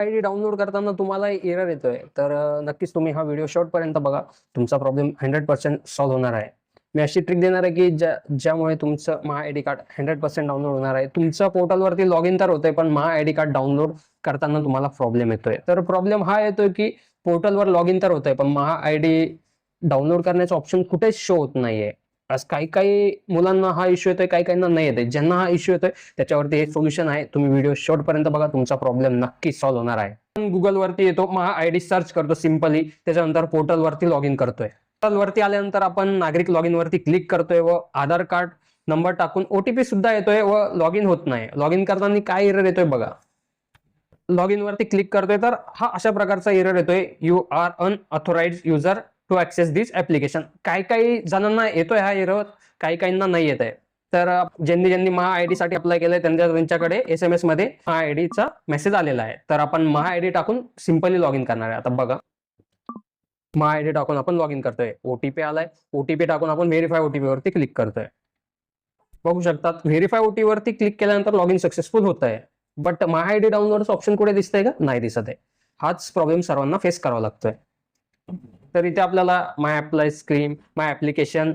ID download करताना तुम्हाला error येतोय, तर नक्कीच तुम्ही हा व्हिडिओ शेवटपर्यंत बघा. तुमचा प्रॉब्लेम 100% सॉल्व्ह होणार आहे. मी अशी ट्रिक देणार आहे की ज्यामुळे तुमचं महा आयडी कार्ड 100% डाउनलोड होणार आहे. तुमच्या पोर्टलवरती लॉग इन तर होतंय, पण महा आयडी कार्ड डाउनलोड करताना तुम्हाला प्रॉब्लेम येतोय. तर प्रॉब्लेम हा येतोय की पोर्टलवर लॉग इन तर होतंय, पण महा आयडी डाउनलोड करण्याचं ऑप्शन कुठेच शो होत नाहीये. आज काही काही मुलांना हा इश्यू येतोय, काही काहींना नाही येतोय. ज्यांना हा इश्यू येतोय त्याच्यावरती एक सोल्युशन आहे. तुम्ही व्हिडिओ शेवटपर्यंत बघा, तुमचा प्रॉब्लेम नक्की सॉल्व्ह होणार आहे. गुगल वरती येतो, महा आयडी सर्च करतो सिंपली, त्याच्यानंतर पोर्टल वरती लॉग इन करतोय. पोर्टल वरती आल्यानंतर आपण नागरिक लॉग इन वरती क्लिक करतोय व आधार कार्ड नंबर टाकून ओटीपी सुद्धा येतोय व लॉग इन होत नाही. लॉग इन करताना काय एरर येतोय बघा. लॉग इन वरती क्लिक करतोय तर हा अशा प्रकारचा एरर येतोय, you are unauthorized user to access this application. काही काही जणांना येतोय हा एरर, काही काहींना नाही येत आहे. तर ज्यांनी ज्यांनी महा आयडी साठी अप्लाय केलंय त्यांच्याकडे SMS मध्ये महा आयडीचा मेसेज आलेला आहे. तर आपण महा आयडी टाकून सिंपली लॉग इन करणार आहे. आता बघा, महा आयडी टाकून आपण लॉग इन करतोय. ओटीपी आलाय, ओटीपी टाकून आपण व्हेरीफाय ओटीपी वरती क्लिक करतोय. बघू शकतात, व्हेरीफाय ओटीपी वरती क्लिक केल्यानंतर लॉग इन सक्सेसफुल होत आहे. बट महा आयडी डाउनलोडचं ऑप्शन कुठे दिसतंय का? नाही दिसत आहे. हाच प्रॉब्लेम सर्वांना फेस करावा लागतोय. तर इथे आपल्याला my apply scheme, my application,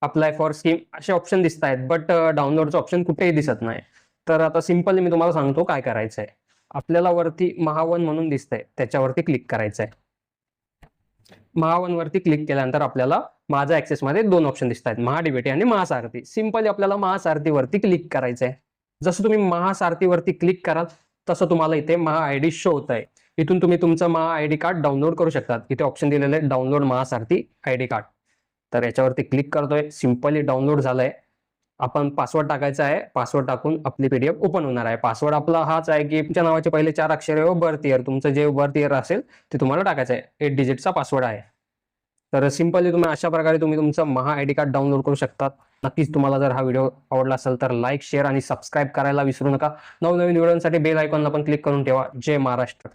apply for scheme असे ऑप्शन दिसत आहेत, बट डाउनलोडचं ऑप्शन कुठेही दिसत नाही. तर आता सिंपली मी तुम्हाला सांगतो काय करायचं आहे. आपल्याला वरती महावन म्हणून दिसतंय, त्याच्यावरती क्लिक करायचं आहे. महावन वरती क्लिक केल्यानंतर आपल्याला माझा ऍक्सेस मध्ये दोन ऑप्शन दिसत आहेत, महाडीबीटी आणि महासारथी. सिंपली आपल्याला महासारथीवरती क्लिक करायचं आहे. जसं तुम्ही महासारथीवरती क्लिक कराल तसं तुम्हाला इथे महा आयडी शो होत आहे. इथून तुम्ही तुमचं महा आयडी कार्ड डाउनलोड करू शकतात. इथे ऑप्शन दिलेले आहे डाउनलोड महासारथी आयडी कार्ड. तर याच्यावरती क्लिक करतोय, सिंपली डाउनलोड झालंय. आपण पासवर्ड टाकायचा आहे. पासवर्ड टाकून आपली PDF ओपन होणार आहे. पासवर्ड आपला हाच आहे की तुमच्या नावाचे पहिले 4 अक्षरे व बर्थ इयर, तुमचं जे बर्थ इयर असेल ते तुम्हाला टाकायचं आहे. 8 डिजिटचा पासवर्ड आहे. तर सिंपली तुम्ही अशा प्रकारे तुम्ही तुमचं महा आयडी कार्ड डाउनलोड करू शकतात. नक्कीच तुम्हाला जर हा व्हिडिओ आवडला असेल तर लाईक, शेअर आणि सबस्क्राईब करायला विसरू नका. नवनवीन व्हिडिओसाठी बेल आयकॉनला पण क्लिक करून ठेवा. जय महाराष्ट्र.